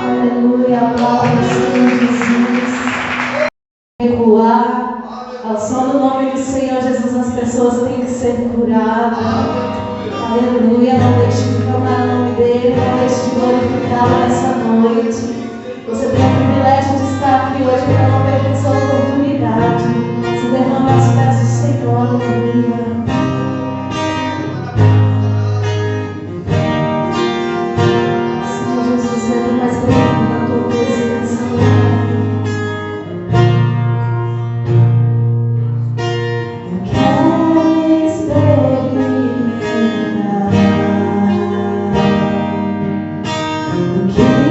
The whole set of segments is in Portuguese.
Aleluia, aplauda o Senhor Jesus. Recuar ao som do nome do Senhor Jesus, as pessoas têm que ser curadas. Aleluia, não deixe de clamar o nome dele, não deixe de glorificá-lo nessa noite. Você tem o privilégio de estar aqui hoje para não perder essa oportunidade. Se derrame aos pés do Senhor, aleluia. Senhor Jesus, eu não mais profundo na tua presença, eu quero experimentar o que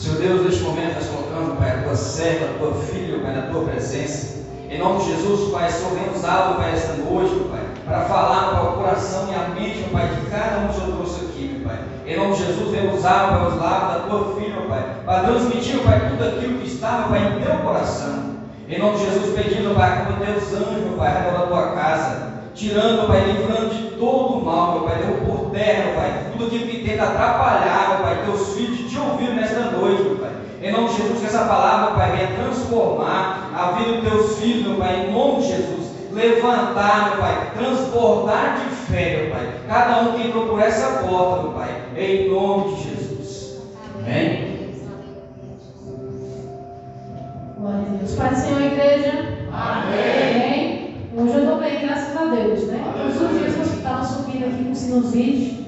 Senhor Deus, neste momento nós colocamos, Pai, a tua serva, a tua filha, Pai, na tua presença. Em nome de Jesus, Pai, sorvemos algo, Pai, esta noite, Pai, para falar para o coração e a mente, Pai, de cada um que o Senhor trouxe aqui, Pai. Em nome de Jesus, vemos algo, Pai, os lábios da tua filha, Pai, para transmitir, Pai, tudo aquilo que estava, Pai, em teu coração. Em nome de Jesus, pedindo, Pai, como teus anjos, Pai, redor da tua casa, tirando, Pai, livrando de todo o mal, meu Pai, derruba por terra, Pai, tudo aquilo que tenta atrapalhar, meu Pai, teus filhos de te ouvir nesta noite, meu Pai. Em nome de Jesus, que essa palavra, meu Pai, venha transformar a vida dos teus filhos, meu Pai, em nome de Jesus. Levantar, meu Pai, transbordar de fé, meu Pai, cada um que entrou por essa porta, meu Pai, em nome de Jesus. Amém? Glória a Deus. Pai do Senhor, igreja. Amém. Hoje eu estou bem, graças a Deus, né? Todos os dias eu estava subindo aqui com sinusite,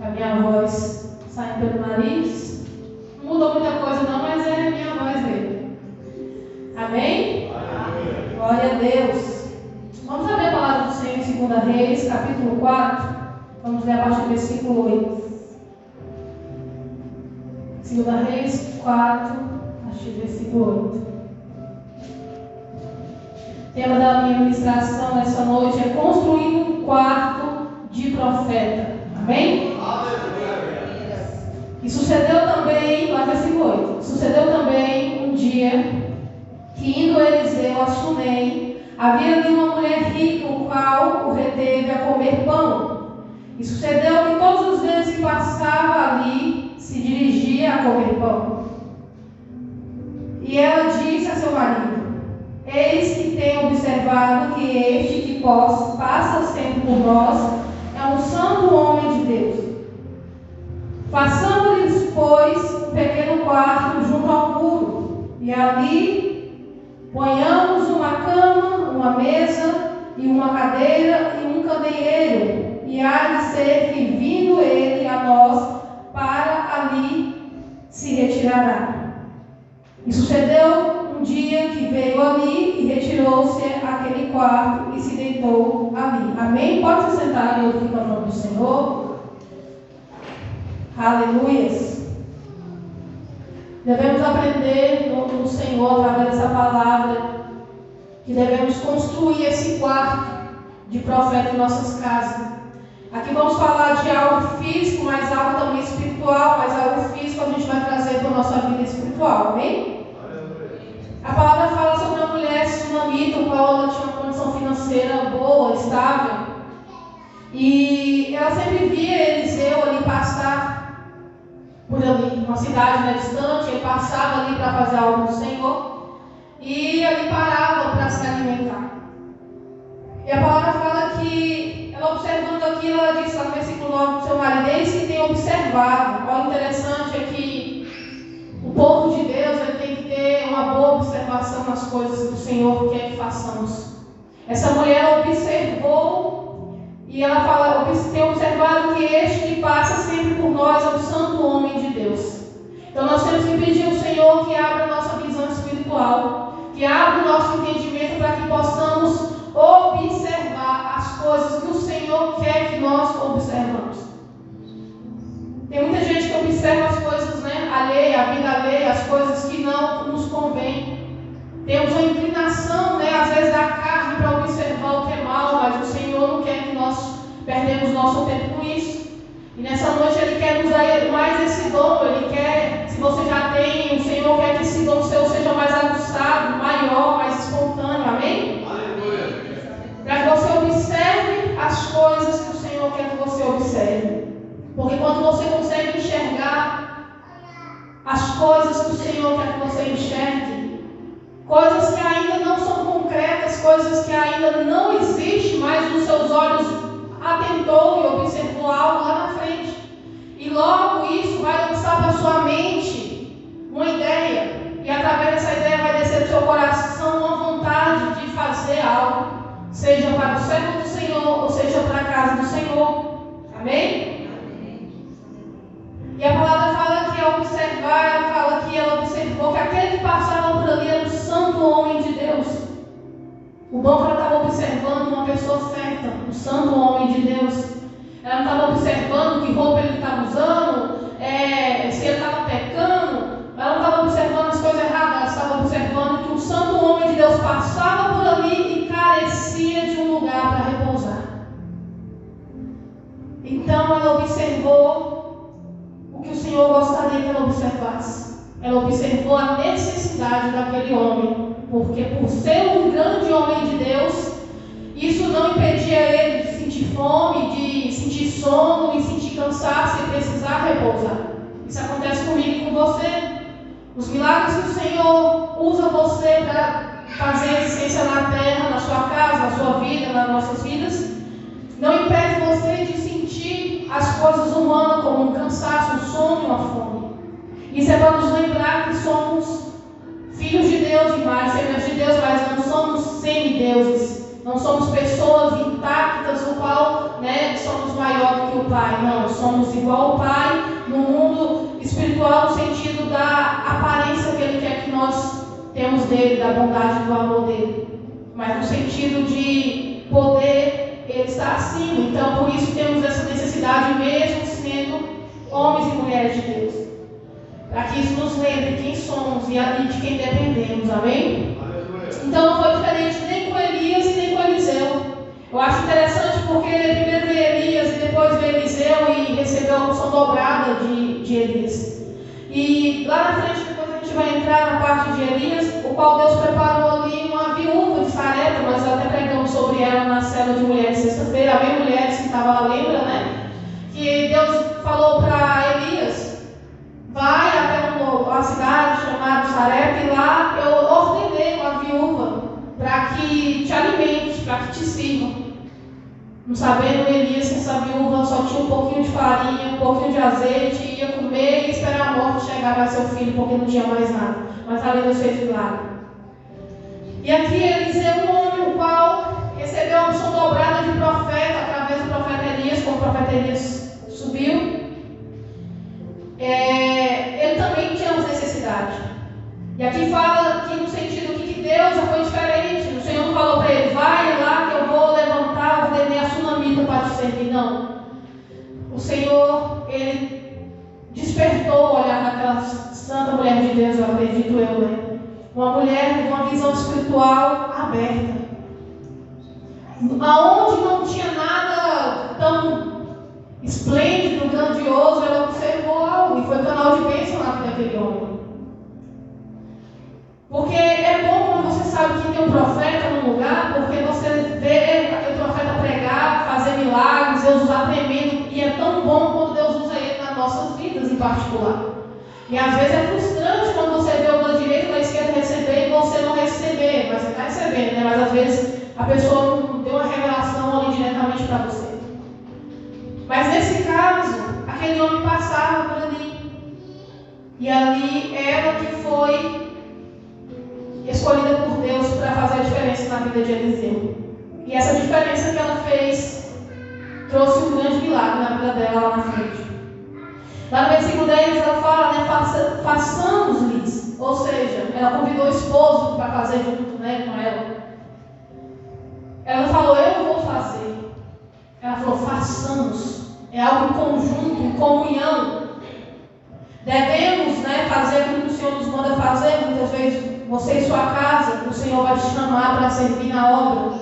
a minha voz saindo pelo nariz. Não mudou muita coisa não, mas é a minha voz mesmo. Amém? Amém. Glória a Deus. Vamos abrir a palavra do Senhor em 2 Reis, capítulo 4. Vamos ler abaixo do versículo 8. 2 Reis 4, abaixo do versículo 8. O tema da minha ministração nessa noite é construir um quarto de profeta. Amém? E sucedeu também, lá versículo 8, sucedeu também um dia que indo Eliseu a Sunem, havia ali uma mulher rica, o qual o reteve a comer pão. E sucedeu que todos os dias que passava ali, se dirigia a comer pão. E ela disse a seu marido: eis que tenho observado que este que passa sempre por nós é um santo homem de Deus. Façamos-lhes, pois, um pequeno quarto junto ao muro, e ali ponhamos uma cama, uma mesa e uma cadeira e um candeeiro, e há de ser que, vindo ele a nós, para ali se retirará. E sucedeu um dia que veio ali e retirou-se àquele quarto e se deitou ali. Amém? Pode se sentar e ouvir o nome do Senhor. Aleluias. Devemos aprender no Senhor, através dessa palavra, que devemos construir esse quarto de profeta em nossas casas. Aqui vamos falar de algo físico, mas algo também espiritual, mas algo físico a gente vai trazer para a nossa vida espiritual, amém? A palavra fala sobre uma mulher sunamita, o qual ela tinha uma condição financeira boa, estável, e ela sempre via Eliseu ali passar por ali, uma cidade distante. Ele passava ali para fazer algo do Senhor, e ali parava para se alimentar. E a palavra fala que ela, observando aquilo, ela disse lá no versículo 9 do seu marido: eles que têm observado. Olha, o interessante é que o povo de Deus ele tem que ter uma boa observação nas coisas que o Senhor quer que façamos. Essa mulher observou, e ela fala: tem observado que este que passa sempre por nós é o santo homem de Deus. Então nós temos que pedir ao Senhor que abra a nossa visão espiritual, que abra o nosso entendimento para que possamos observar as coisas que o Senhor quer que nós observamos. Tem muita gente que observa as coisas, né, alheia, a vida alheia, as coisas que não nos convêm. Temos uma inclinação, né, às vezes da carne, para observar o que é mal, mas o Senhor não quer que nós perdemos nosso tempo com isso. E nessa noite Ele quer nos dar mais esse dom. Ele quer, se você já tem, o Senhor quer que esse dom seu seja mais aguçado, maior, mais espontâneo, amém? Para que você observe as coisas que o Senhor quer que você observe. Porque quando você consegue enxergar as coisas que o Senhor quer que você enxergue, coisas que ainda não são concretas, coisas que ainda não existem, mas os seus olhos atentou e observou algo lá na frente. E logo isso vai lançar para a sua mente uma ideia. E através dessa ideia vai descer do seu coração uma vontade de fazer algo, seja para o servo do Senhor ou seja para a casa do Senhor. Amém? E a palavra fala que ao observar, ela fala que ela observou que aquele que passava por ali era o santo homem de Deus. O bom que ela estava observando uma pessoa certa, o santo homem de Deus. Ela não estava observando que roupa ele estava usando, se ele estava pecando. Ela ela observou a necessidade daquele homem, porque por ser um grande homem de Deus, isso não impedia ele de sentir fome, de sentir sono e sentir cansaço e precisar repousar. Isso acontece comigo e com você. Os milagres que o Senhor usa você para fazer a existência na terra, na sua casa, na sua vida, nas nossas vidas, não impede você de sentir as coisas humanas como um cansaço, um sono e uma fome. Isso é para nos lembrar que somos filhos de Deus, imagem, semelhança de Deus, mas não somos semideuses. Não somos pessoas intactas, o qual somos maior do que o Pai. Não, somos igual ao Pai no mundo espiritual, no sentido da aparência que Ele quer que nós temos dele, da bondade e do amor dele. Mas no sentido de poder Ele estar acima. Então, por isso temos essa necessidade, mesmo sendo homens e mulheres de Deus. Para que isso nos lembre quem somos e de quem dependemos. Amém? Então não foi diferente nem com Elias e nem com Eliseu. Eu acho interessante porque ele primeiro vê Elias e depois vê Eliseu e recebeu a unção dobrada de Elias. E lá na frente, depois a gente vai entrar na parte de Elias, o qual Deus preparou ali uma viúva de Sarepta. Nós até pregamos sobre ela na célula de mulheres sexta-feira. Amém, mulheres que estavam lá, lembra, né? Que Deus falou para Elias: vai até uma cidade chamada Sarepta e lá eu ordenei uma viúva para que te alimente, para que te sirva. Não sabendo Elias que essa viúva só tinha um pouquinho de farinha, um pouquinho de azeite, ia comer e esperar a morte chegar para seu filho, porque não tinha mais nada. Mas ali Deus fez milagre. E aqui Eliseu, um homem o qual recebeu a unção dobrada de profeta através do profeta Elias, quando o profeta Elias subiu. Ele também tinha uma necessidade. E aqui fala que no sentido que Deus já foi diferente. O Senhor não falou para ele: vai lá que eu vou levantar, eu ordenei a sunamita para te servir. Não. O Senhor, Ele despertou o olhar daquela santa mulher de Deus, eu acredito eu, né? Uma mulher com uma visão espiritual aberta. Aonde não tinha nada tão esplêndido, grandioso, ela observou algo e foi canal de bênção na vida daquele homem. Porque é bom quando você sabe que tem um profeta num lugar, porque você vê aquele profeta pregar, fazer milagres, Deus usar tremendo, e é tão bom quando Deus usa ele nas nossas vidas em particular. E às vezes é frustrante quando você vê o da direita ou da esquerda receber e você não receber, mas você está recebendo, né? Mas às vezes a pessoa não deu uma revelação ali diretamente para você. Mas nesse caso, aquele homem passava por ali. E ali ela que foi escolhida por Deus para fazer a diferença na vida de Eliseu. E essa diferença que ela fez trouxe um grande milagre na vida dela lá na frente. Lá no versículo 10 ela fala, né, façamos-lhes. Ou seja, ela convidou o esposo para fazer junto, né, com ela. Ela não falou, eu vou fazer. Ela falou, façamos. É algo em conjunto, em comunhão. Devemos, né, fazer aquilo que o Senhor nos manda fazer. Muitas vezes, você e sua casa, o Senhor vai te chamar para servir na obra.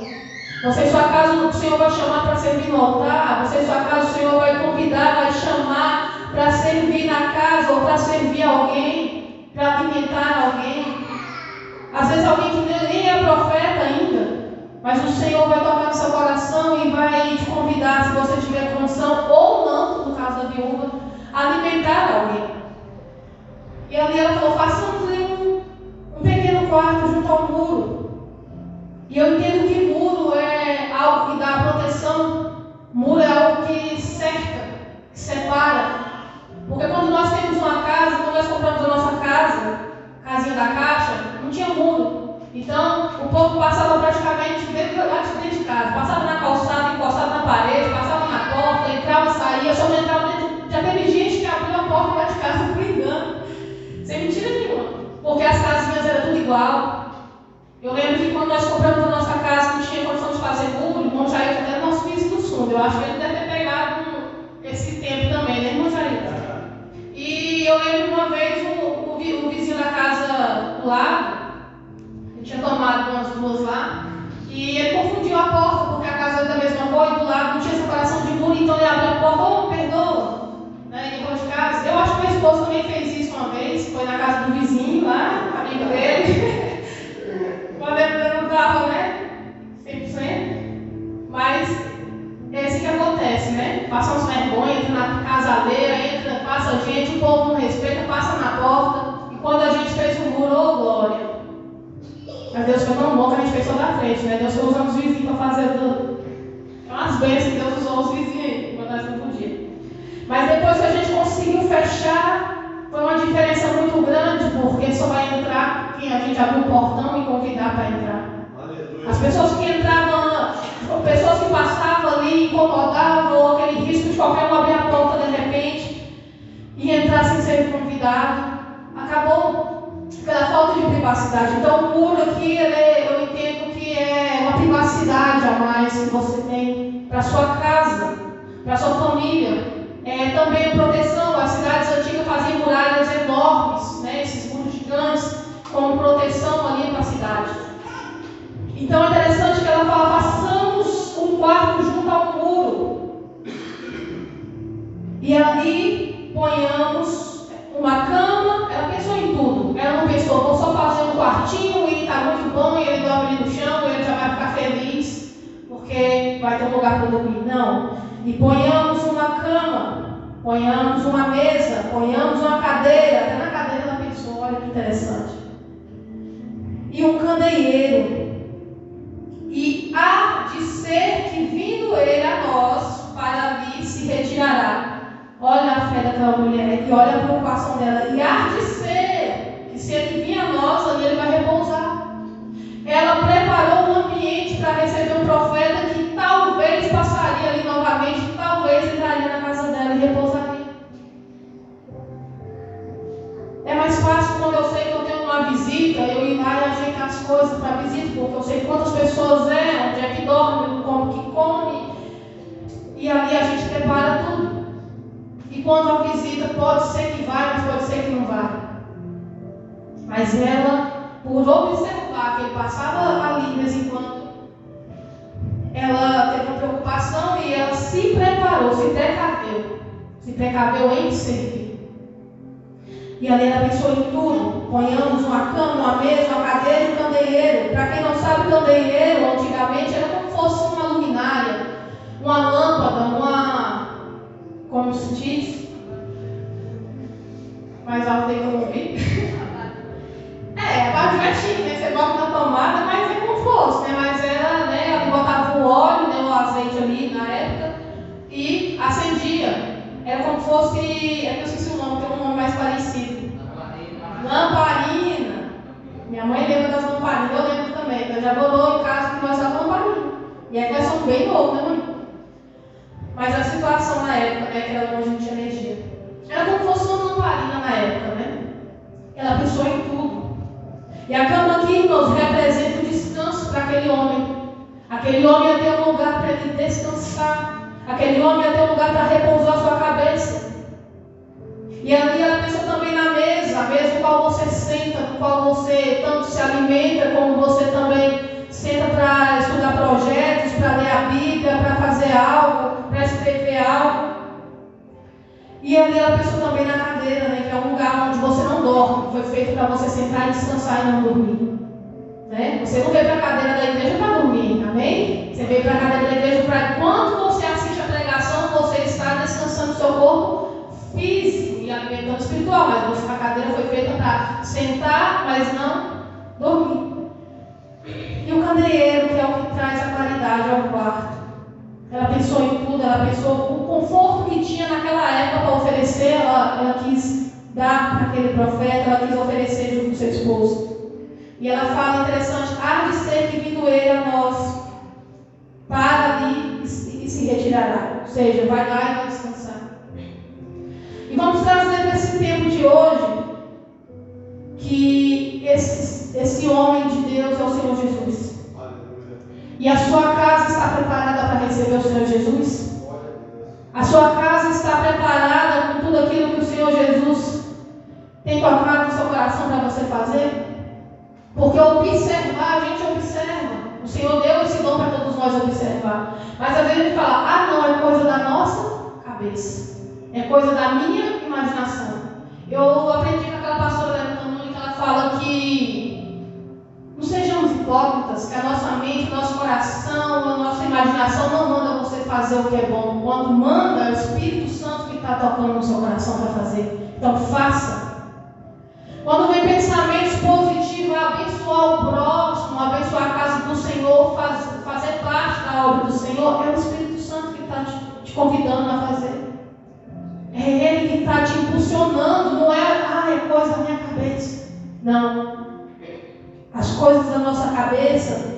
Você e sua casa, o Senhor vai te chamar para servir no altar. Você e sua casa, o Senhor vai convidar, vai chamar para servir na casa ou para servir alguém, para alimentar alguém. Às vezes alguém que nem é profeta ainda, mas o Senhor vai tocar no seu coração e vai te convidar, se você tiver condição ou não, no caso da viúva, a alimentar alguém. E ali ela falou, façamos um pequeno quarto junto ao muro. E eu entendo que muro é algo que dá proteção, muro é algo que cerca, que separa. Porque quando nós temos uma casa, quando nós compramos a nossa casa, casinha da caixa, não tinha muro. Então, o povo passava praticamente dentro de casa. Passava na calçada, encostava na parede, passava na porta, entrava e saía. Só não entrava dentro. Já teve gente que abriu a porta lá de casa por engano. Sem mentira nenhuma. Porque as casinhas eram tudo igual. Eu lembro que quando nós compramos a nossa casa, não tinha condição de fazer muro, o irmão Jair já era nosso vizinho do fundo. Eu acho que ele deve ter pegado esse tempo também, né, irmão Jair? E eu lembro uma vez o vizinho da casa do lado, ele tinha tomado umas duas lá, e ele confundiu a porta, porque a casa era da mesma cor e do lado não tinha separação de muro, então ele abriu a porta, perdoa, né, ele foi de casa. Eu acho que meu esposo também fez isso uma vez, foi na casa do vizinho. Deus foi tão bom que a gente fez só da frente, né? Deus foi usando os vizinhos para fazer umas bênçãos, Deus usou os vizinhos quando nós não podíamos. Mas depois que a gente conseguiu fechar, foi uma diferença muito grande, porque só vai entrar quem a gente abriu o portão e convidar para entrar. Aleluia. As pessoas que entravam, pessoas que passavam ali, incomodavam, ou aquele risco de qualquer um abrir a porta de repente e entrar sem ser convidado, acabou pela falta de privacidade. Então o muro aqui, eu entendo que é uma privacidade a mais que você tem para sua casa, para sua família. Também proteção. As cidades antigas faziam muralhas enormes, né, esses muros gigantes, como proteção ali para a cidade. Então é interessante que ela fala: façamos um quarto junto ao muro e ali ponhamos uma cama. Ela pensou em tudo. Ela não pensou: vou só fazer um quartinho e está muito bom, e ele dorme ali no chão, e ele já vai ficar feliz porque vai ter um lugar para dormir. Não. E ponhamos uma cama, ponhamos uma mesa, ponhamos uma cadeira. Até na cadeira ela pensou: olha que interessante. E um candeeiro. E há de ser que vindo ele a nós, para ali se retirará. Olha a fé daquela mulher e olha a preocupação dela. E há de ser que se ele vir a nós, ali ele vai repousar. Ela preparou um ambiente para receber um profeta que talvez passaria ali novamente, talvez entraria na casa dela e repousaria. É mais fácil quando eu sei que eu tenho uma visita, eu ir lá e ajeitar as coisas para a visita, porque eu sei quantas pessoas onde é que dorme, como que come, e ali a gente prepara tudo. E quando a visita pode ser que vai, mas pode ser que não vá. Mas ela, por observar que ele passava ali de vez em quando, ela teve uma preocupação e ela se preparou, se precaveu em servir. E ali ela pensou em tudo. Ponhamos uma cama, uma mesa, uma cadeira e um candeeiro. Para quem não sabe, candeeiro antigamente era como se fosse uma luminária, uma lâmpada, como se diz? Mais alto aí que eu não vi. É para divertir, né? Você bota na tomada, mas é como fosse, né? Mas era, né? Ela botava o óleo, né? O azeite ali na época e acendia. Era como fosse, é que eu esqueci o nome, tem um nome mais parecido. Lamparina. Minha mãe lembra das lamparinas, eu lembro também. Eu já morou em casa que nós usávamos lamparina. E aí nós somos bem novos, né, mãe? Mas a situação na época, né? Que era longe de energia. Era como fosse uma lamparina na época, né? Ela pensou em tudo. E a cama aqui nos representa o descanso para aquele homem. Aquele homem ia ter um lugar para ele descansar. Aquele homem ia ter um lugar para repousar sua cabeça. E ali ela pensou também na mesa, a mesa no qual você senta, no qual você tanto se alimenta, como você também senta para estudar projetos, para ler a Bíblia, para fazer algo, para escrever algo. E ali ela pensou também na cadeira, né, que é um lugar onde você não dorme, foi feito para você sentar e descansar e não dormir. Né? Você não veio para a cadeira da igreja para dormir, amém? Você veio para a cadeira da igreja para, enquanto você assiste a pregação, você está descansando o seu corpo físico e alimentando espiritual, mas a cadeira foi feita para sentar, mas não dormir. E o candeeiro, que é o que traz a claridade ao quarto. Ela pensou em tudo, ela pensou o conforto que tinha naquela época para oferecer, ela quis dar para aquele profeta, ela quis oferecer junto com seu esposo. E ela fala, interessante: há de ser que vindo ele a nós, para ali e se retirará. Ou seja, vai lá e vai descansar. E vamos trazer para esse tempo de hoje que esse homem de Deus é o Senhor Jesus. E a sua casa está preparada para receber o Senhor Jesus? A sua casa está preparada com tudo aquilo que o Senhor Jesus tem colocado no seu coração para você fazer? Porque observar, a gente observa. O Senhor deu esse dom para todos nós observar. Mas às vezes a gente fala: não, é coisa da nossa cabeça. É coisa da minha imaginação. Eu aprendi com aquela pastora Helena Tanuni, que ela fala que não sejamos hipócritas, que a nossa mente, o nosso coração, a nossa imaginação não manda você fazer o que é bom. Quando manda, é o Espírito Santo que está tocando no seu coração para fazer. Então faça. Quando vem pensamentos positivos, abençoar o próximo, a obra do Senhor, é o Espírito Santo que está te convidando a fazer. É Ele que está te impulsionando, não é, é coisa da minha cabeça. Não. As coisas da nossa cabeça,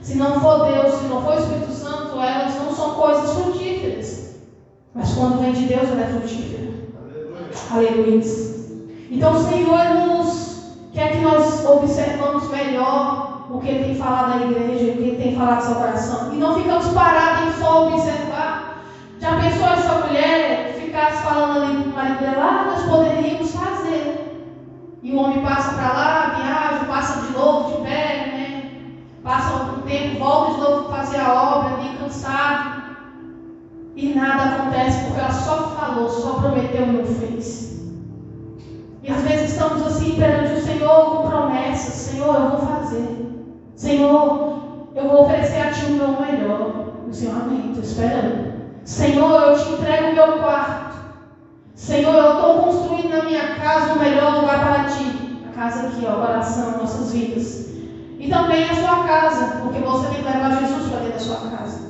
se não for Deus, se não for o Espírito Santo, elas não são coisas frutíferas. Mas quando vem de Deus, ela é frutífera. Aleluia. Então o Senhor quer que nós observamos melhor o que Ele tem falado na igreja, o que Ele tem falado no seu coração. E não ficamos parados em só observar. Já pensou essa mulher ficasse falando ali com o marido dela, nós poderíamos fazer. E o homem passa para lá, viaja, passa de novo, de pé, né? Passa algum tempo, volta de novo para fazer a obra ali, cansado. E nada acontece porque ela só falou, só prometeu e não fez. E às vezes estamos assim perante o Senhor com promessas. Senhor, eu vou fazer. Senhor, eu vou oferecer a Ti o meu melhor. O Senhor, amém, estou esperando. Senhor, eu te entrego o meu quarto. Senhor, eu estou construindo na minha casa o melhor lugar para Ti. A casa aqui, ó, coração, nossas vidas. E também a sua casa, porque você tem que levar Jesus para dentro da sua casa.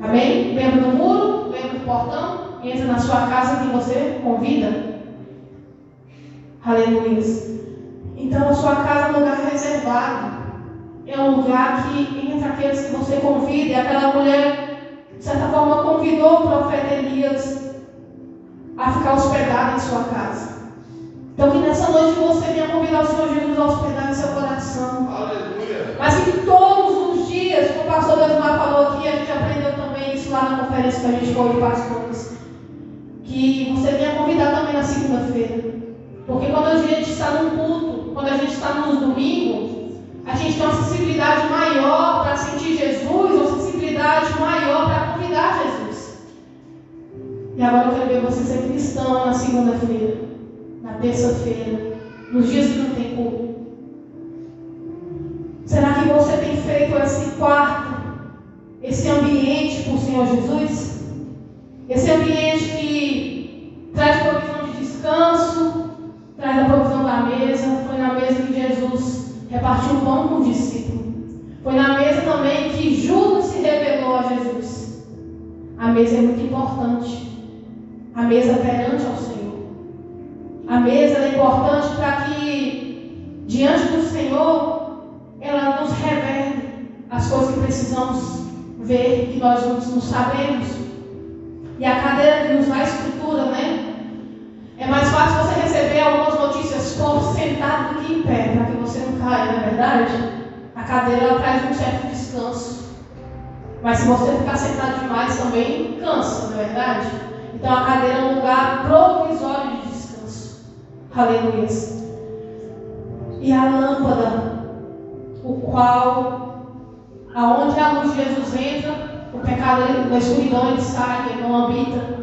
Amém? Lembra do muro, lembra do portão, entra na sua casa que você convida. Aleluia. Então a sua casa é um lugar reservado. É um lugar que entra aqueles que você convida. E aquela mulher, de certa forma, convidou o profeta Elias a ficar hospedado em sua casa. Então que nessa noite você venha convidar o Senhor Jesus a hospedar em seu coração. Aleluia. Mas que todos os dias, como o pastor Desmar falou aqui, a gente aprendeu também isso lá na conferência que a gente foi de pastores, que você venha convidar também na segunda-feira. Porque quando a gente está num culto, quando a gente está nos domingos, a gente tem uma sensibilidade maior para sentir Jesus, uma sensibilidade maior para convidar Jesus. E agora eu quero ver você ser cristão na segunda-feira, na terça-feira, nos dias que não tem culto. Será que você tem feito esse quarto, esse ambiente para o Senhor Jesus? Esse ambiente que traz provisão de descanso, traz a provisão da mesa. Foi na mesa que Jesus repartiu o pão com o discípulo. Foi na mesa também que Judas se revelou a Jesus. A mesa é muito importante. A mesa perante ao Senhor. A mesa é importante para que, diante do Senhor, ela nos revele as coisas que precisamos ver, que nós não sabemos. E a cadeira que nos dá estrutura, né? É mais fácil você receber algumas notícias sentado do que em pé, para que você não caia, não é verdade? A cadeira ela traz um certo descanso. Mas se você ficar sentado demais também cansa, não é verdade? Então a cadeira é um lugar provisório de descanso. Aleluia. E a lâmpada, o qual, aonde a luz de Jesus entra, o pecado da escuridão ele sai, ele não habita.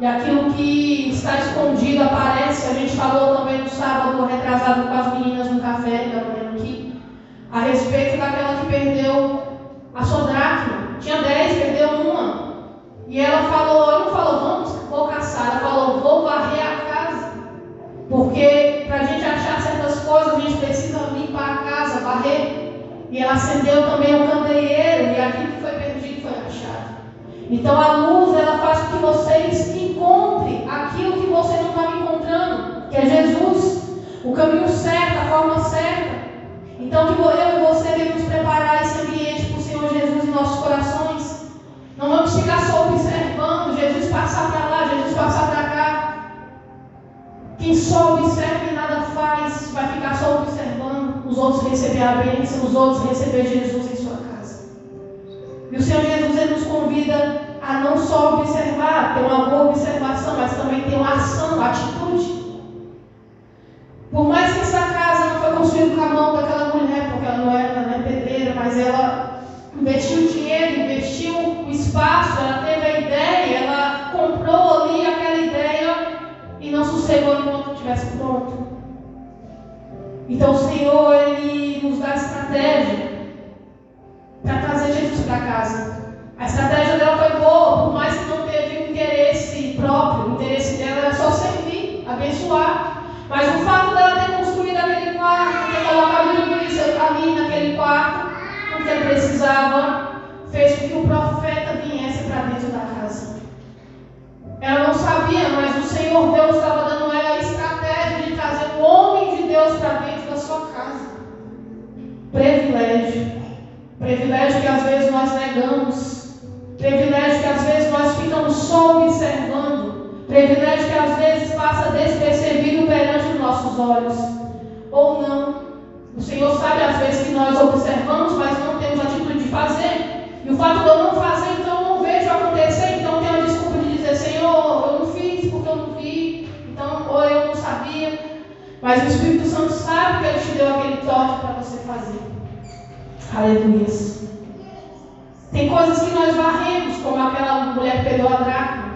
E aquilo que está escondido aparece. A gente falou também no sábado retrasado com as meninas no café da manhã aqui, a respeito daquela que perdeu a sua dracma. Tinha 10, perdeu uma. E ela não falou, vou caçar. Ela falou, vou varrer a casa. Porque para a gente achar certas coisas, a gente precisa limpar a casa, varrer. E ela acendeu também um candeeiro, e aquilo que foi perdido foi achado. Então a luz, ela faz com que vocês encontrem aquilo que você não estava encontrando, que é Jesus, o caminho certo, a forma certa. Então que eu e você devemos preparar esse ambiente para o Senhor Jesus em nossos corações. Não vamos ficar só observando Jesus passar para lá, Jesus passar para cá. Quem só observa e nada faz, vai ficar só observando os outros receber a bênção, os outros receber Jesus em sua casa. E o Senhor Jesus ele nos convida a não só observar, ter uma boa observação, mas também ter uma ação, uma atitude. Por mais que essa casa não foi construída com a mão daquela mulher, porque ela não é pedreira, mas ela investiu dinheiro, investiu o espaço, ela teve a ideia, ela comprou ali aquela ideia e não sossegou enquanto estivesse pronto. Então o Senhor ele nos dá estratégia para trazer Jesus para casa. A estratégia dela foi boa, por mais que não teve um interesse próprio. O interesse dela era só servir, abençoar. Mas o fato dela ter construído aquele quarto, ter colocado Luísa ali naquele quarto, porque ele precisava, fez com que o profeta dentro da sua casa. Privilégio. Privilégio que às vezes nós negamos. Privilégio que às vezes nós ficamos só observando. Privilégio que às vezes passa despercebido perante os nossos olhos. Ou não. O Senhor sabe às vezes que nós observamos, mas não temos atitude de fazer. E o fato de eu não fazer, então eu não vejo acontecer. Então tem a desculpa de dizer: Senhor, eu não fiz porque eu não vi. Então, ou eu não sabia. Mas o Espírito Santo sabe que Ele te deu aquele toque para você fazer. Aleluia. Tem coisas que nós varremos, como aquela mulher que perdeu a dracma.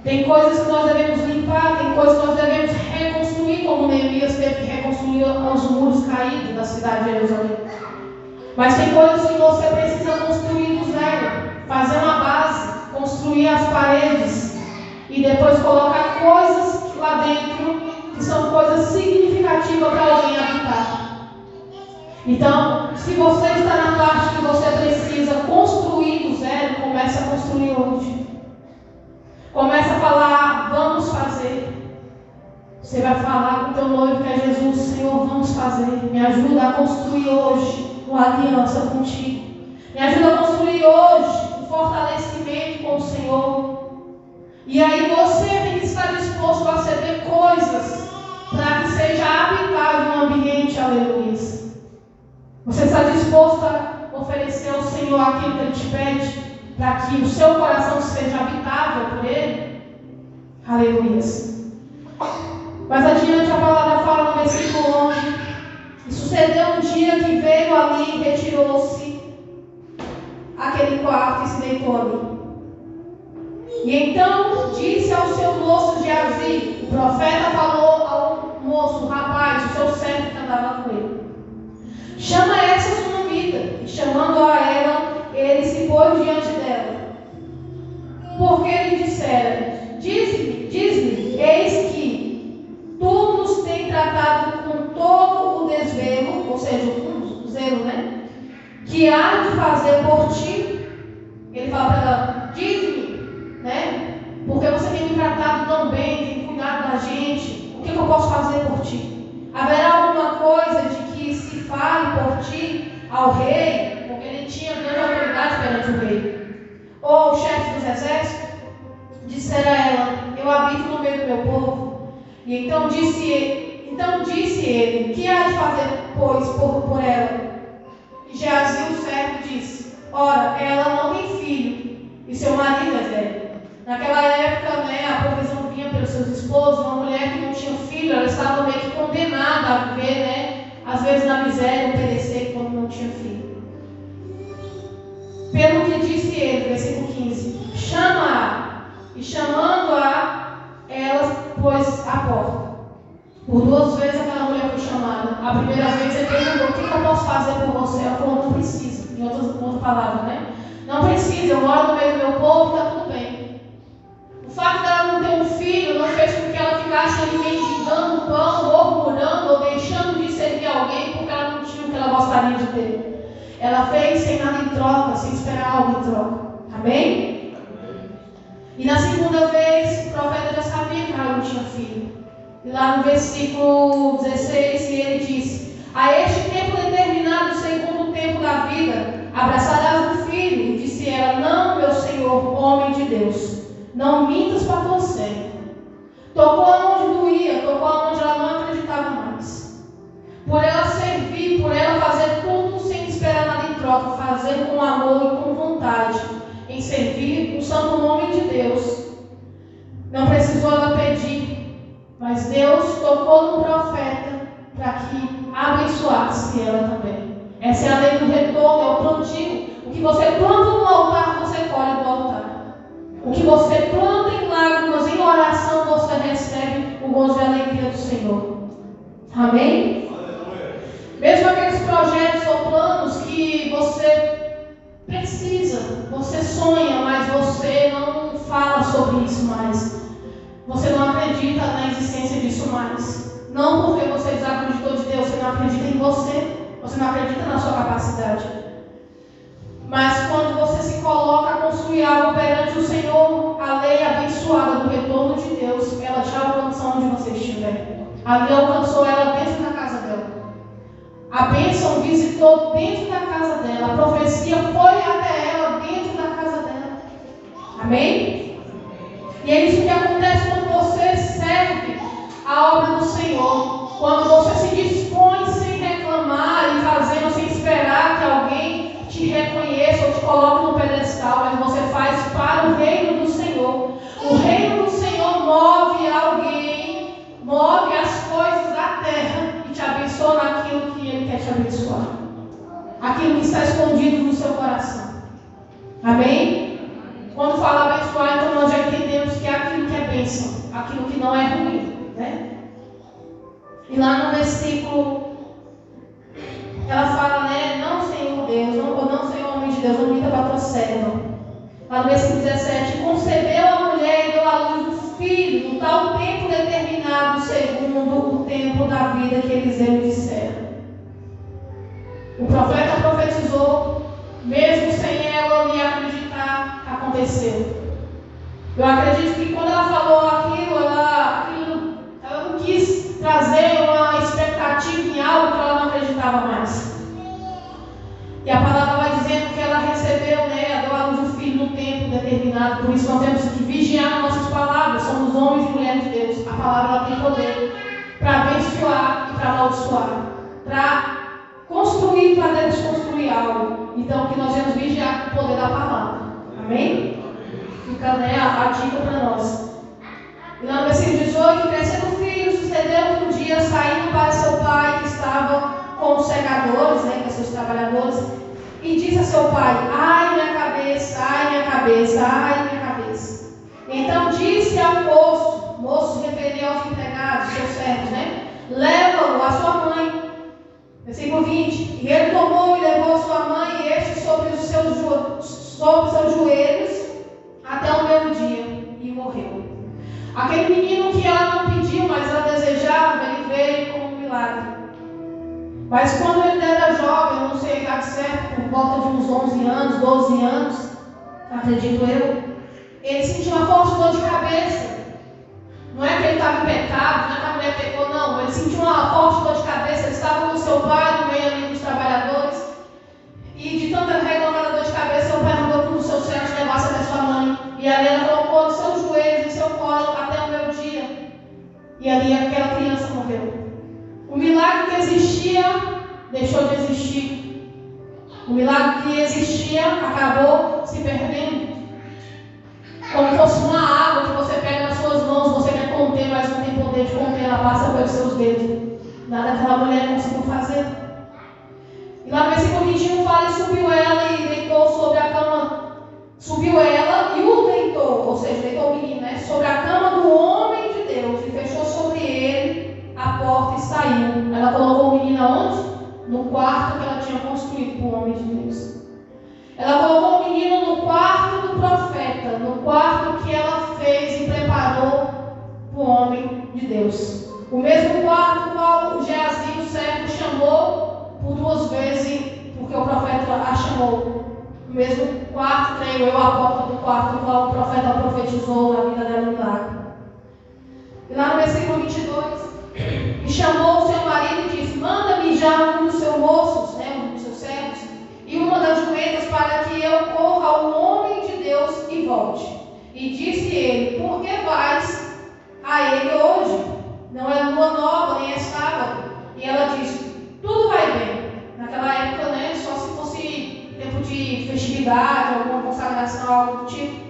Tem coisas que nós devemos limpar, tem coisas que nós devemos reconstruir, como Neemias teve que reconstruir os muros caídos da cidade de Jerusalém. Mas tem coisas que você precisa construir do zero, fazer uma base, construir as paredes e depois colocar coisas lá dentro que são coisas significativas para alguém habitar. Então, se você está na parte que você precisa construir do zero, comece a construir hoje. Comece a falar: vamos fazer. Você vai falar com o teu noivo, que é Jesus: Senhor, vamos fazer. Me ajuda a construir hoje uma aliança contigo. Me ajuda a construir hoje um fortalecimento com o Senhor. E aí você tem que estar disposto a ceder coisas para que seja habitável um ambiente, aleluia. Você está disposto a oferecer ao Senhor aquilo que Ele te pede, para que o seu coração seja habitável por Ele? Aleluia. Mais adiante a palavra fala no versículo 11: e sucedeu um dia que veio ali e retirou-se aquele quarto e se deitou ali. E então disse ao seu moço Geazi, o profeta falou ao moço, o rapaz, o seu servo que andava com ele: chama essa sunamita. E chamando a ela, ele se pôs diante dela. Porque ele dissera: diz-me, eis que tu nos tem tratado com todo o desvelo, ou seja, o zelo, né? Que há de fazer por ti. Ele fala para ela: diz-me, né? Porque você tem me tratado tão bem, tem cuidado da gente. O que eu posso fazer por ti? Haverá alguma coisa de que se fale por ti ao rei? Porque ele tinha grande autoridade perante o rei. Ou o chefe dos exércitos? Dissera ela: eu habito no meio do meu povo. E então disse ele: que há de fazer, pois, por ela? E Geazi, o servo, disse: ora, ela não tem filho, e seu marido é velho. Naquela época, né, a provisão vinha pelos seus esposos. Uma mulher que não tinha filho, ela estava meio que condenada a viver, né, às vezes na miséria, perecer quando não tinha filho. Pelo que disse ele, versículo 15: chama-a. E chamando-a, ela pôs à porta. Por 2 vezes aquela mulher foi chamada. A primeira vez ele perguntou: o que eu posso fazer por você? Ela falou: não precisa. Em outra palavra, né? Não precisa, eu moro no meio do meu povo, está tudo bem. O fato dela não ter um filho não fez com que ela ficasse ali mendigando pão, ou murmurando, ou deixando de servir alguém porque ela não tinha o que ela gostaria de ter. Ela fez sem nada em troca, sem esperar algo em troca. Amém? E na segunda vez, o profeta já sabia que ela não tinha filho. E lá no versículo 16, ele disse: a este tempo determinado, segundo o tempo da vida, abraçarás o filho. E disse ela: não, meu senhor, homem de Deus, não mintas para tua serva. Tocou aonde doía, tocou aonde ela não acreditava mais. Por ela servir, por ela fazer tudo sem esperar nada em troca, fazer com amor e com vontade, em servir o santo nome de Deus. Não precisou ela pedir, mas Deus tocou no profeta para que abençoasse ela também. Essa é a lei do retorno, é o plantio. O que você planta no altar, você colhe do altar. O que você planta em lágrimas, em oração, você recebe o gozo e a alegria do Senhor. Amém? Mesmo aqueles projetos ou planos que você precisa, você sonha, mas você não fala sobre isso mais. Você não acredita na existência disso mais. Não porque você desacreditou de Deus, você não acredita em você. Você não acredita na sua capacidade. Mas quando você se coloca a construir algo perante o Senhor, a lei abençoada do retorno de Deus, ela te alcança onde você estiver. Ali alcançou ela dentro da casa A bênção visitou dentro da casa dela. A profecia foi até ela dentro da casa dela. Amém? E é isso que acontece quando você serve a obra do Senhor. Quando você se dispõe sem reclamar e fazendo sem esperar que alguém te reconheça ou te coloque no pedestal, mas você faz para o reino do Senhor. O reino do Senhor move alguém, move as coisas da terra e te abençoa naquilo que Ele quer te abençoar. Aquilo que está escondido no seu coração. Amém? Quando fala abençoar, então nós já entendemos que é aquilo que é bênção, aquilo que não é ruim, né? E lá no versículo, ela fala, né? Não, Senhor Deus, não, Senhor homem de Deus, não minta para a tua serva. Lá no versículo 17, concebeu a mulher e deu à luz um filho, no tal tempo determinado, segundo o tempo da vida que Eliseu dissera. O profeta profetizou, mesmo sem ela lhe acreditar, aconteceu. Eu acredito que quando ela falou aquilo, ela não quis trazer uma expectativa em algo que ela não acreditava mais. E a palavra vai dizendo que ela recebeu, né, deu à luz um filho no tempo determinado. Por isso nós temos que vigiar nas nossas palavras. Somos homens e mulheres de Deus. A palavra ela tem poder para abençoar e para amaldiçoar, para construir, para desconstruir algo. Então que nós devemos vigiar com o poder da palavra. Amém? Fica, né, a dica para nós. E lá no versículo 18, crescendo o filho, sucedeu que um dia, saindo para seu pai, que estava com os segadores, né, com seus trabalhadores, e disse a seu pai: ai minha cabeça, ai minha cabeça, ai minha cabeça. Então disse ao moço se referia aos empregados, seus servos, né? Leva-o à sua mãe. Versículo 20. E ele tomou e levou a sua mãe, e este sobre os seus joelhos, até o meio-dia, e morreu. Aquele menino que ela não pediu, mas ela desejava, ele veio como um milagre. Mas quando ele era jovem, eu não sei a idade certa, por volta de uns 11 anos, 12 anos, acredito eu, ele sentiu uma forte dor de cabeça. Não é que ele estava em pecado, não é que a mulher pecou, não. Ele sentiu uma forte dor de cabeça, ele estava com seu pai no meio ali dos trabalhadores. E de tanta reclamada dor de cabeça, seu pai mandou para os seus servos levasse até sua mãe. E ali ela colocou nos seus joelhos, em seu colo, até o meio-dia. E ali aquela criança morreu. O milagre que existia, deixou de existir. O milagre que existia, acabou se perdendo. Como fosse uma água que você pega nas suas mãos, você quer conter, mas não tem poder de conter, ela passa pelos seus dedos. Nada aquela mulher conseguiu fazer. E lá no versículo 21 fala: e subiu ela e deitou sobre a cama. Subiu ela e o deitou, ou seja, deitou o menino, né? Sobre a cama do homem de Deus, e fechou sobre ele a porta e saiu. Ela colocou o menino aonde? No quarto que ela tinha construído para o homem de Deus. Ela colocou o menino no quarto do profeta, no quarto que ela fez e preparou para o homem de Deus. O mesmo quarto qual Geazi, o servo, chamou por 2 vezes, porque o profeta a chamou. O mesmo quarto, creio eu, a porta do quarto qual o profeta profetizou na vida dela no milagre. E lá no versículo 22, e chamou o seu marido e disse: manda-me já um dos seus moços, né, um dos seus servos, e uma das jumentas, para que eu corra ao homem de Deus e volte. E disse ele: por que vais a ele hoje? Não é lua nova, nem é sábado. E ela disse: tudo vai bem. Naquela época, né, só se fosse tempo de festividade, alguma consagração, algo do tipo.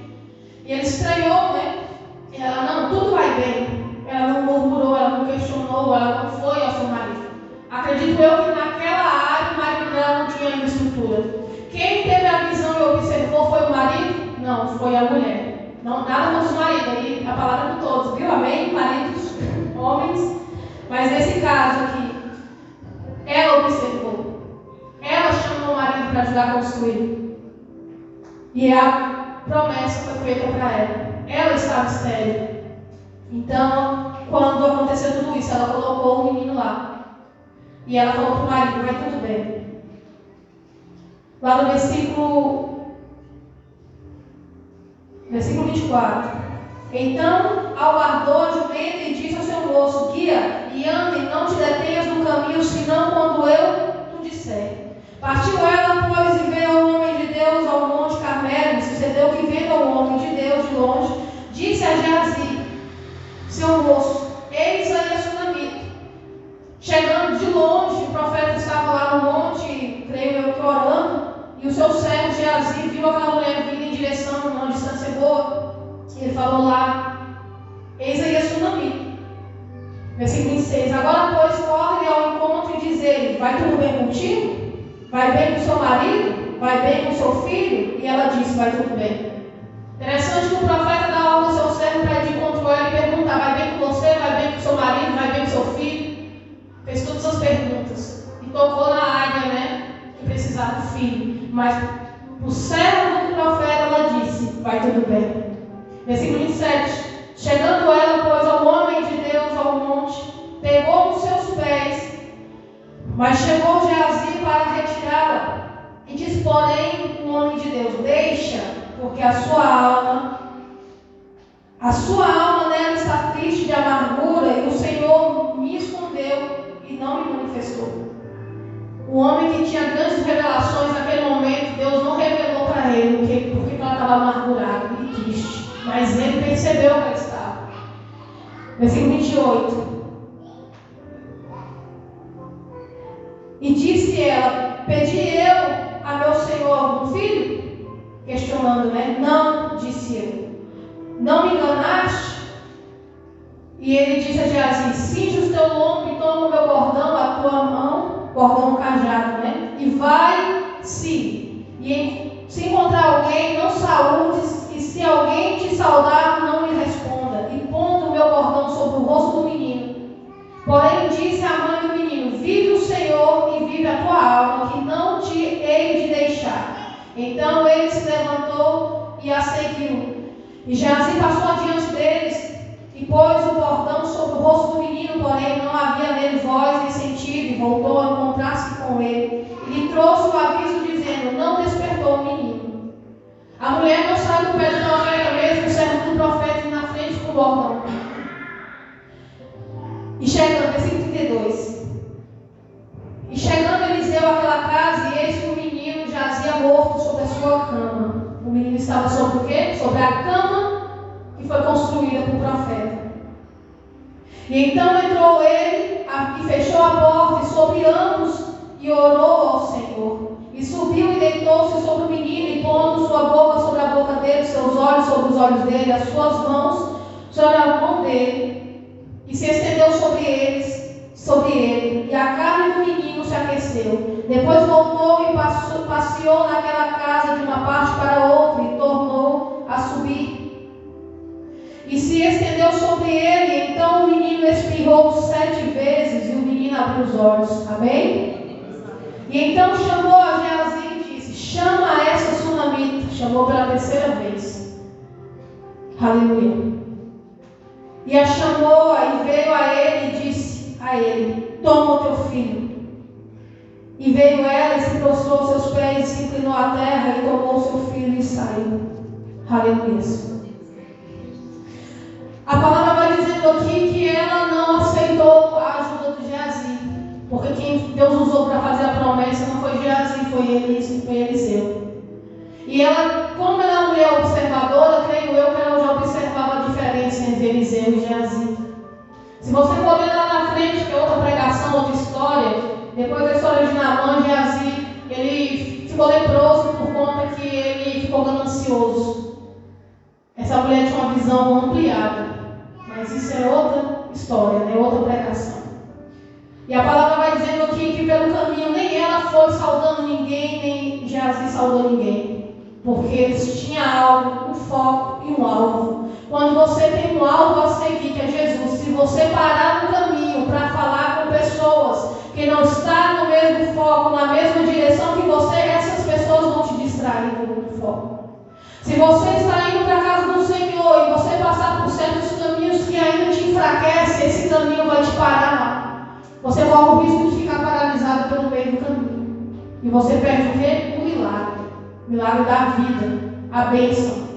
E ele estranhou, né? E ela: não, tudo vai bem. Ela não murmurou, ela não questionou, ela não foi ao seu marido. Acredito eu que naquela área o marido dela não tinha ainda estrutura. Quem teve a visão e observou foi o marido? Não, foi a mulher. Não, nada contra os maridos, aí a palavra de todos, viu? Amém? Maridos, homens. Mas nesse caso aqui, ela observou. Ela chamou o marido para ajudar a construir. E a promessa foi feita para ela. Ela estava estéril. Então, quando aconteceu tudo isso, ela colocou o menino lá. E ela falou para o marido: vai tudo bem. Lá no versículo 24. Então, aguardou a jumenta e disse ao seu moço: guia e anda, e não te detenhas no caminho, senão quando eu vai tudo bem contigo? Vai bem com seu marido? Vai bem com seu filho? E ela disse, vai tudo bem. Interessante que o profeta dá ordem ao seu servo para ir de encontro a ela e perguntar, vai bem com você? Vai bem com seu marido? Vai bem com seu filho? Fez todas as perguntas. E tocou na área, né? Que precisava do filho. Mas o servo do profeta, ela disse, vai tudo bem. Versículo 27. Chegando ela, pois, ao homem de Deus ao monte, pegou nos seus pés, mas chegou Geazi para retirá-la. E disse, porém, o homem de Deus, deixa, porque a sua alma nela está triste de amargura, e o Senhor me escondeu e não me manifestou. O homem que tinha grandes revelações naquele momento, Deus não revelou para ele porque ela estava amargurada e triste. Mas ele percebeu que ela estava. Versículo 28. E disse ela, pedi eu a meu senhor algum filho? Questionando, né? Não, disse eu. Não me enganaste? E ele disse a Geazi, cinge os teus lombos e toma o meu bordão, a tua mão, bordão cajado, né? E vai-se. E se encontrar alguém, não saúdes, e se alguém te saudar, não me responda. E pondo o meu bordão sobre o rosto do menino. Porém disse a mãe do menino, vive o Senhor e vive a tua alma, que não te hei de deixar. Então ele se levantou e a seguiu. E Geazi passou adiante deles e pôs o bordão sobre o rosto do menino, porém não havia nele voz nem sentido, e voltou a encontrar-se com ele. E lhe trouxe o aviso dizendo, não despertou o menino. A mulher não saiu do pé do profeta mesmo, o servo do profeta na frente com o bordão. E chegando, versículo 32. E chegando Eliseu àquela casa, e eis que o menino jazia morto sobre a sua cama. O menino estava sobre o quê? Sobre a cama que foi construída por profeta. E então entrou ele e fechou a porta sobre ambos e orou ao Senhor. E subiu e deitou-se sobre o menino e pondo sua boca sobre a boca dele, seus olhos sobre os olhos dele, as suas mãos sobre a mão dele. E se estendeu sobre ele, e a carne do menino se aqueceu. Depois voltou e passeou naquela casa de uma parte para outra e tornou a subir. E se estendeu sobre ele, então o menino espirrou 7 vezes e o menino abriu os olhos. Amém? E então chamou a Geazi e disse, chama essa sunamita. Chamou pela 3ª vez. Aleluia. E a chamou e veio a ele e disse a ele, toma o teu filho. E veio ela e se prostrou aos seus pés, e se inclinou à terra e tomou o seu filho e saiu. Aleluia. A palavra vai dizendo aqui que ela não aceitou a ajuda de Geazi, porque quem Deus usou para fazer a promessa não foi Geazi, foi Eliseu. E ela, como ela é uma mulher observadora, creio eu que ela já observava a diferença entre Eliseu e Geazi. Se você for ler lá na frente, que é outra pregação, outra história, depois da história de Naamã, Geazi, ele ficou leproso por conta que ele ficou ganancioso. Essa mulher tinha uma visão ampliada, mas isso é outra história, né? Outra pregação. E a palavra vai dizendo aqui que pelo caminho nem ela foi saudando ninguém, nem Geazi saudou ninguém. Porque eles tinham algo, um foco e um alvo. Quando você tem um alvo a seguir, que é Jesus, se você parar no caminho para falar com pessoas que não estão no mesmo foco, na mesma direção que você, essas pessoas vão te distrair do foco. Se você está indo para a casa do Senhor e você passar por certos caminhos que ainda te enfraquecem, esse caminho vai te parar lá. Você corre o risco de ficar paralisado pelo meio do caminho. E você perde o quê? O milagre. O milagre da vida. A bênção.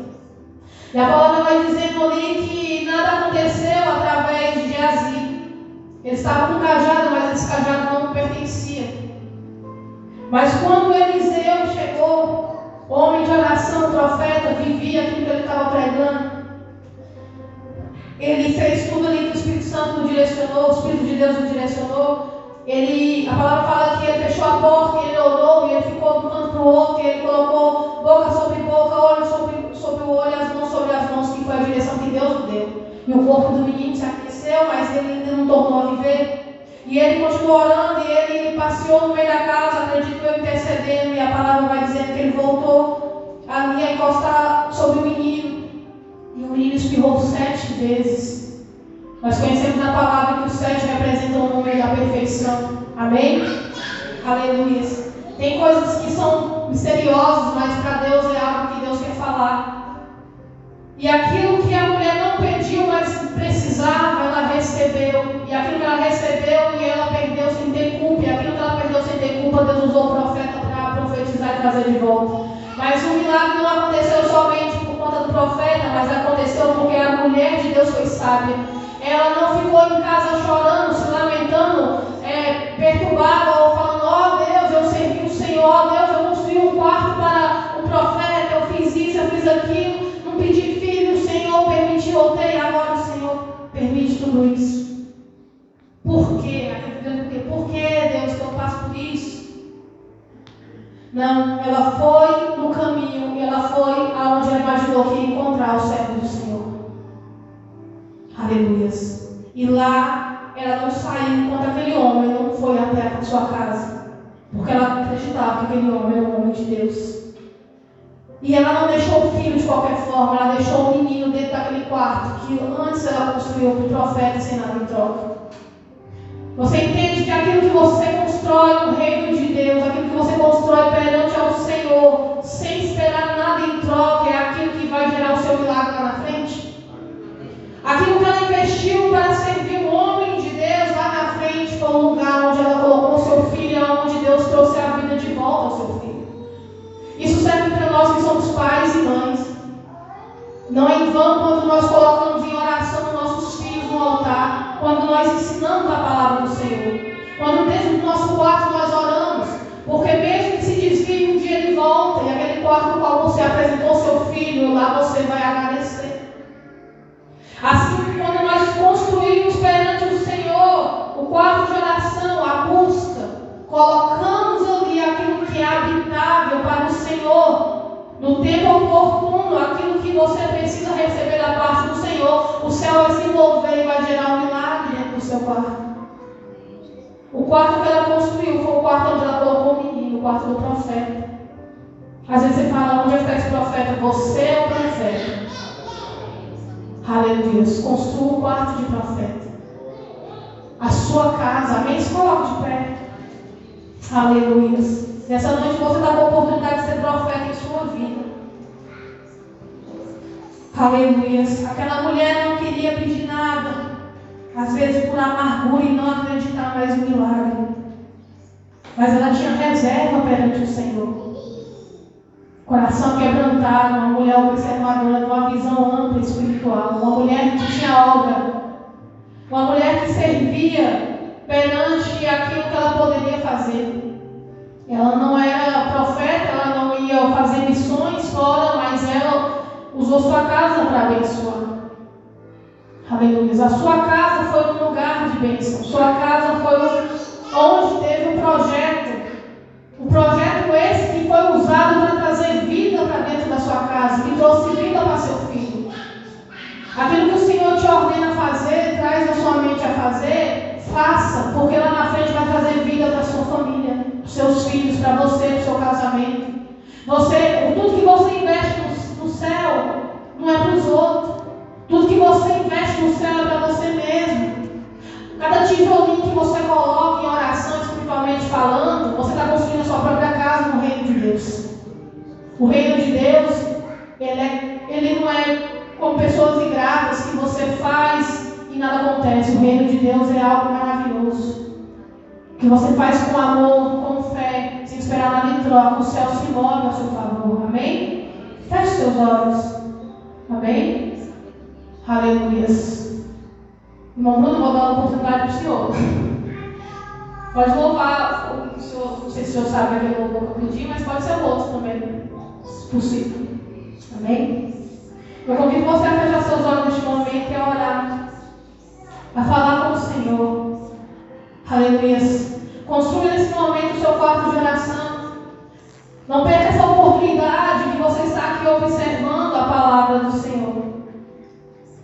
E a palavra vai dizendo ali que nada aconteceu através de Geazi. Ele estava com um cajado, mas esse cajado não pertencia. Mas quando Eliseu chegou, homem de oração, profeta, vivia aquilo que ele estava pregando. Ele fez tudo ali que o Espírito Santo o direcionou, o Espírito de Deus o direcionou. A palavra fala que ele fechou a porta, e ele orou, e ele ficou de um canto para o outro, e ele colocou boca sobre boca, olho sobre o olho, as mãos sobre as mãos, que foi a direção que Deus deu. E o corpo do menino se aqueceu, mas ele ainda não tornou a viver. E ele continuou orando, e ele passeou no meio da casa, acredito eu, intercedendo, e a palavra vai dizendo que ele voltou ali a encostar sobre o menino, e o menino espirrou 7 vezes. Nós conhecemos na palavra que os 7 representam o número da perfeição. Amém? Aleluia. Tem coisas que são misteriosas, mas para Deus é algo que Deus quer falar. E aquilo que a mulher não pediu, mas precisava, ela recebeu. E aquilo que ela recebeu e ela perdeu sem ter culpa. E aquilo que ela perdeu sem ter culpa, Deus usou o profeta para profetizar e trazer de volta. Mas o milagre não aconteceu somente por conta do profeta, mas aconteceu porque a mulher de Deus foi sábia. Ela não ficou em casa chorando, se lamentando, perturbada ou falando: ó Deus, eu servi o Senhor, ó Deus, eu construí um quarto para o profeta, eu fiz isso, eu fiz aquilo, não pedi filho, o Senhor permitiu, eu tenho, agora o Senhor permite tudo isso. Por quê? Por que, Deus, que eu passo por isso? Não, ela foi no caminho, e ela foi aonde ela imaginou que ia encontrar o servo do Senhor. Aleluias. E lá ela não saiu enquanto aquele homem não foi até a sua casa, porque ela acreditava que aquele homem era um homem de Deus. E ela não deixou o filho de qualquer forma, ela deixou o menino dentro daquele quarto que antes ela construiu para o profeta sem nada em troca. Você entende que aquilo que você constrói no reino de Deus, aquilo que você constrói perante ao Senhor, sem esperar nada em troca, é aquilo que vai gerar o seu milagre lá na frente? Aquilo que ela investiu para servir o homem de Deus lá na frente foi o lugar onde ela colocou o seu filho, onde Deus trouxe a vida de volta ao seu filho. Isso serve para nós que somos pais e mães. Não é em vão quando nós colocamos em oração nossos filhos no altar, quando nós ensinamos a palavra do Senhor, quando dentro do nosso quarto nós oramos, porque mesmo que se desvie um dia ele volta, e aquele quarto no qual você apresentou seu filho, lá você vai agradecer. Assim, quando nós construímos perante o Senhor o quarto de oração, a busca, colocamos ali aquilo que é habitável para o Senhor, no tempo oportuno, aquilo que você precisa receber da parte do Senhor, o céu vai se envolver e vai gerar um milagre dentro do seu quarto. O quarto que ela construiu foi o quarto onde ela colocou o menino, o quarto do profeta. Às vezes você fala: onde está esse profeta? Você é o profeta. Aleluia. Construa um quarto de profeta. A sua casa, amém? Se coloque de pé. Aleluia. Nessa noite você está com a oportunidade de ser profeta em sua vida. Aleluia. Aquela mulher não queria pedir nada, às vezes por amargura e não acreditar mais no milagre. Mas ela tinha reserva perante o Senhor. Coração quebrantado, uma mulher observadora de uma visão ampla e espiritual. Uma mulher que tinha obra. Uma mulher que servia perante aquilo que ela poderia fazer. Ela não era profeta, ela não ia fazer missões fora, mas ela usou sua casa para abençoar. Aleluia. A sua casa foi um lugar de bênção. Sua casa foi onde teve um projeto. Um projeto esse que foi usado para trazer vida para dentro da sua casa, que trouxe vida para seu filho. Aquilo que o Senhor te ordena fazer, traz a sua mente a fazer, faça, porque lá na frente vai trazer vida para a sua família, para os seus filhos, para você, para o seu casamento. Tudo que você investe no céu não é para os outros. Tudo que você investe no céu é para você mesmo. Cada tijolinho que você coloca em oração, espiritualmente falando, você está construindo a sua própria casa no reino de Deus. O reino de Deus, ele não é como pessoas ingratas que você faz e nada acontece. O reino de Deus é algo maravilhoso, que você faz com amor, com fé, sem esperar nada em troca. O céu se move a seu favor. Amém? Feche seus olhos. Amém? Aleluia. Irmão Bruno, vou dar uma oportunidade para o senhor. Pode louvar o senhor, não sei se o senhor sabe aquele louvor que eu pedi, mas pode ser outro também, se possível. Amém? Eu convido você a fechar seus olhos neste momento e a orar, a falar com o Senhor. Aleluia. Construa nesse momento o seu quarto de oração. Não perca essa oportunidade de você estar aqui observando a palavra do Senhor.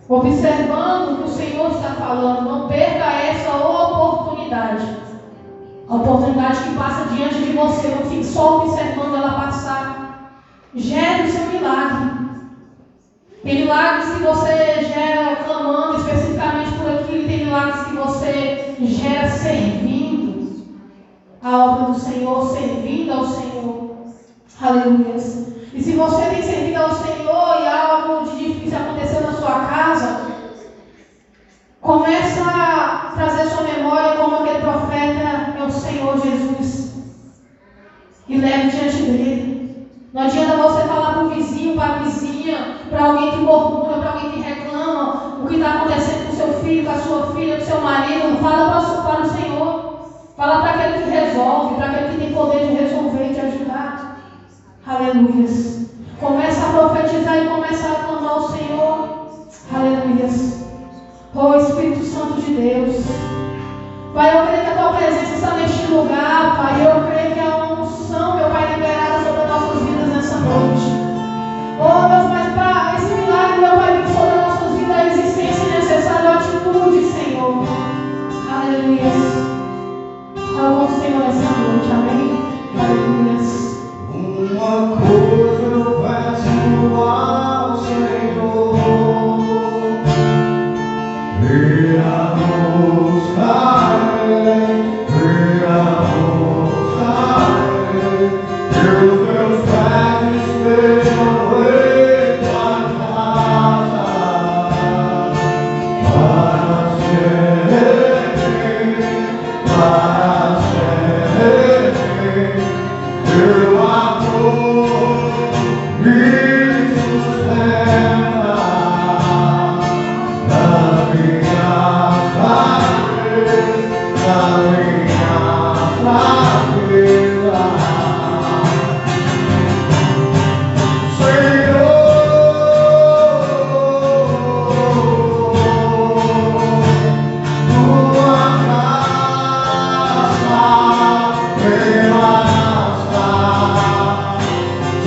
Observando o que o Senhor está falando. Não perca essa oportunidade. A oportunidade que passa diante de você, não fique só observando ela passar. Gere o seu milagre. Tem milagres que você gera clamando especificamente por aquilo, e tem milagres que você gera servindo a obra do Senhor, servindo ao Senhor. Aleluia. E se você tem servido ao Senhor e algo de difícil aconteceu na sua casa, começa a trazer sua memória como aquele profeta é o Senhor Jesus. E leve diante dele. Não adianta você falar para o vizinho, para a vizinha, para alguém que murmura, para alguém que reclama o que está acontecendo com o seu filho, com a sua filha, com o seu marido. Fala para o Senhor. Fala para aquele que resolve, para aquele que tem poder de resolver e de ajudar. Aleluia. Começa a profetizar e começa a clamar ao Senhor. Aleluia. Oh Espírito Santo de Deus. Pai, eu creio que a tua presença está neste lugar, Pai. Eu creio que a unção, meu Pai, liberada sobre as nossas vidas nessa noite. Oh Deus, mas para esse milagre, meu Pai, vir sobre as nossas vidas, a existência necessária, a atitude, Senhor. Aleluia. Fala com o Senhor nessa noite, amém? Aleluia. Uma coisa eu peço ao Senhor, venha buscar, que os meus pés estejam em tua casa, para sempre, teu amor me sustenta na minha fraqueza, Senhor, tua graça me basta.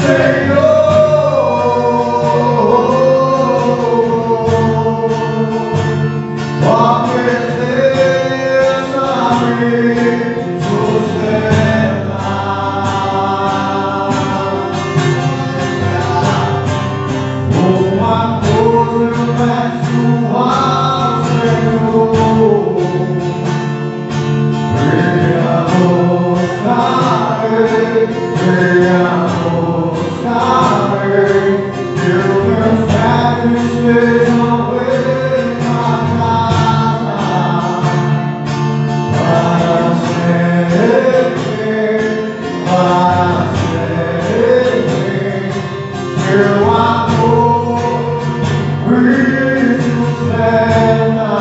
Senhor, tua presença me sustenta. Uma coisa eu peço ao Senhor, venha buscar, que os meus pés estejam em tua casa, para sempre, teu amor me sustenta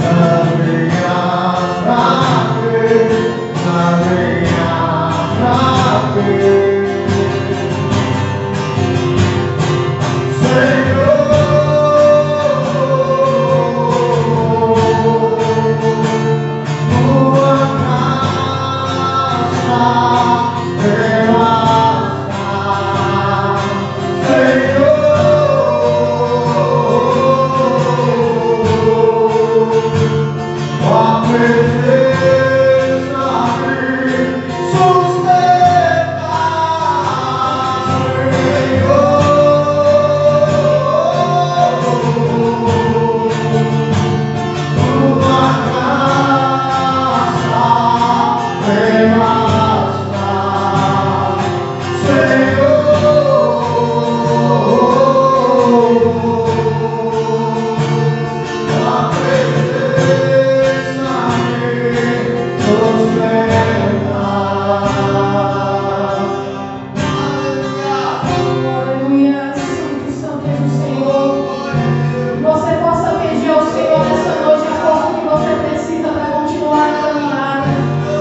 na minha fraqueza,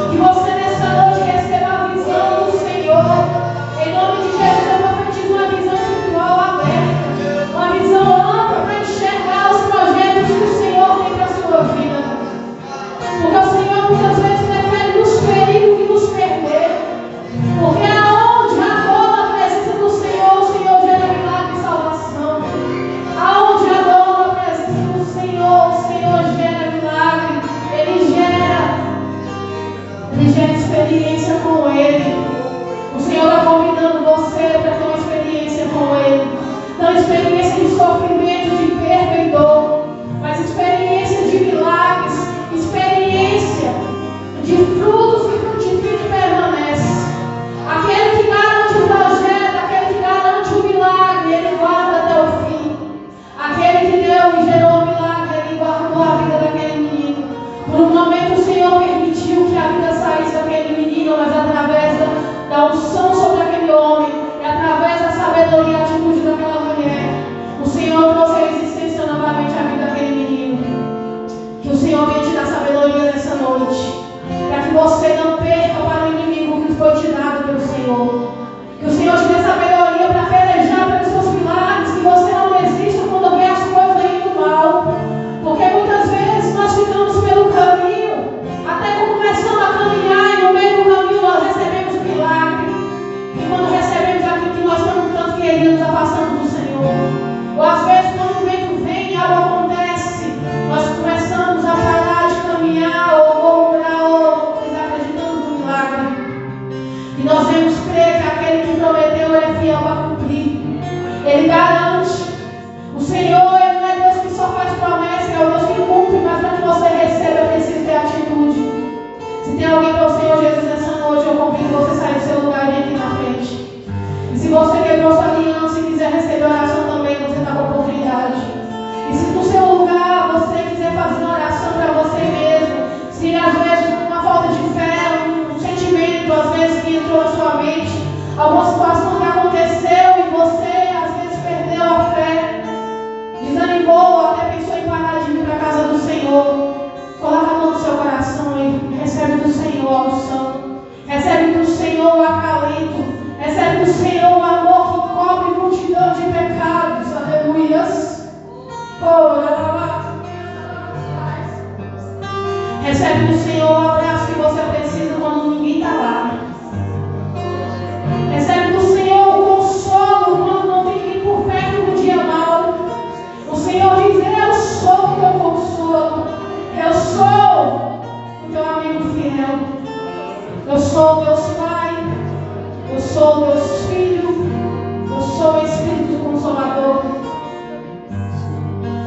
Que você nessa noite Ele gera experiência com Ele. O Senhor está convidando você para ter uma experiência com Ele. Não experiência de sofrimento, de perda e dor, mas experiência de milagres, experiência de frutos que frutificam e permanecem. Aquele que garante o projeto, aquele que garante o milagre, Ele guarda até o fim. Aquele que deu e gerou o milagre, Ele guardou a vida daquele menino. Por um momento o Senhor permitiu que a vida saísse daquele menino, mas através da unção sobre aquele homem, e através da sabedoria e atitude daquela mulher, o Senhor trouxe a existência novamente à vida daquele menino. Que o Senhor venha te dar sabedoria nessa noite, para que você não perca para o inimigo que foi te dado pelo Senhor. Que o Senhor te dê sabedoria para pelejar pelos seus milagres, que você não desista quando vê as coisas indo mal, porque muitas vezes nós ficamos pelo caminho, até quando começamos a caminhar e no meio do caminho nós recebemos milagre, e quando recebemos aquilo que nós estamos tanto querendo, nos afastando do Senhor. Ou às vezes quando o vento vem e algo acontece, nós começamos a parar de caminhar ou murmurar ou desacreditando no milagre. E nós devemos crer que aquele que prometeu, Ele é fiel para cumprir. Ele garante. O Senhor, Ele não é Deus que só faz promessa, é o Deus que cumpre, mas para que você receba é preciso ter atitude. Se tem alguém para o Senhor Jesus nessa noite, eu convido você a sair do seu lugar e vir aqui na frente. E se você quebrou sua aliança e quiser receber oração também, você está com a oportunidade. E se no seu lugar você quiser fazer uma oração para você mesmo, se às vezes uma falta de fé, um sentimento às vezes que entrou na sua mente, alguma situação que aconteceu e você às vezes perdeu a fé, desanimou ou até pensou em parar de vir para a casa do Senhor, coloca a mão no seu coração e recebe do Senhor a unção, recebe do Senhor o acalento, recebe do Senhor o amor que cobre multidão de pecados. Aleluias. Recebe do Senhor o abraço que você precisa quando ninguém está lá. Recebe do Senhor o consolo quando não tem ninguém por perto no dia mau. O Senhor diz: eu sou o teu consolo. Eu sou o teu amigo fiel. Eu sou o Deus Pai. Eu sou o Deus Filho. Eu sou o Espírito Consolador.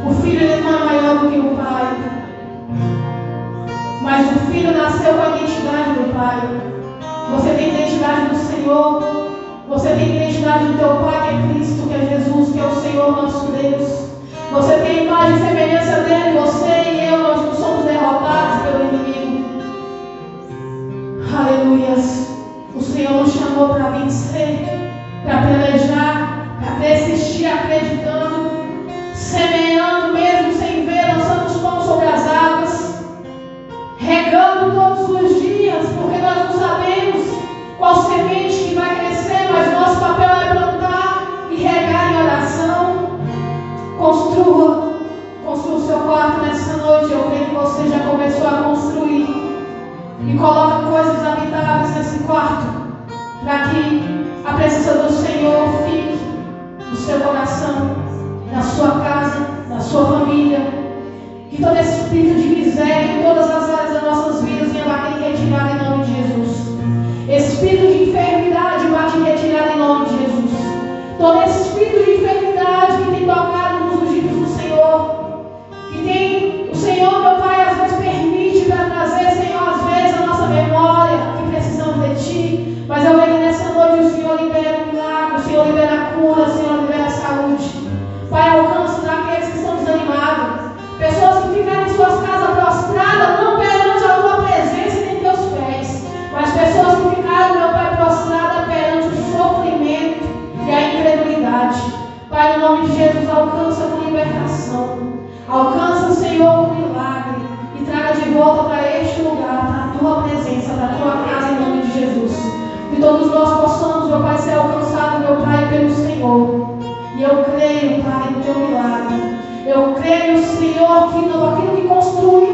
O Filho ele não é maior do que o Pai, mas o Filho nasceu com a identidade do Pai. Você tem identidade do Senhor. Você tem identidade do teu Pai, que é Cristo, que é Jesus, que é o Senhor nosso Deus. Você tem a imagem e semelhança dele. Você e eu, nós não somos derrotados pelo inimigo. Aleluias. O Senhor nos chamou para vencer, para pelejar, para persistir acreditando, semeando mesmo sem ver, lançando os pães sobre as águas, regando todos os dias, porque nós não sabemos qual semente que vai crescer, mas nosso papel é plantar e regar em oração. Construa o seu quarto nessa noite. Eu creio que você já começou a construir. E coloca coisas habitáveis nesse quarto, para que a presença do Senhor fique no seu coração, na sua casa, na sua família. Que todo esse espírito de miséria em todas as áreas das nossas vidas venha bater e retirado em nome de Jesus. Espírito de enfermidade bate e retirado em nome de Jesus. Todo esse espírito de enfermidade que tem tocado nos ungidos do Senhor, que tem o Senhor, meu Pai, às vezes permite para trazer, Senhor, às vezes a nossa memória, que precisamos de Ti. Mas eu venho nessa noite, o Senhor libera o milagre, o Senhor libera a cura, o Senhor libera a saúde. Pai, alcance daqueles que estão desanimados, pessoas que ficaram em suas casas prostradas, não perante a Tua presença e nem Teus pés, mas pessoas que ficaram, meu Pai, prostradas perante o sofrimento e a incredulidade. Pai, no nome de Jesus, alcança com libertação, alcança, Senhor, com milagre e traga de volta para este lugar, para a Tua presença, para a Tua casa, em nome de Jesus. Que todos nós possamos, meu Pai, ser alcançados, meu Pai, pelo Senhor. E eu creio, Pai, no Teu milagre. Eu creio, Senhor, que aquilo que construiu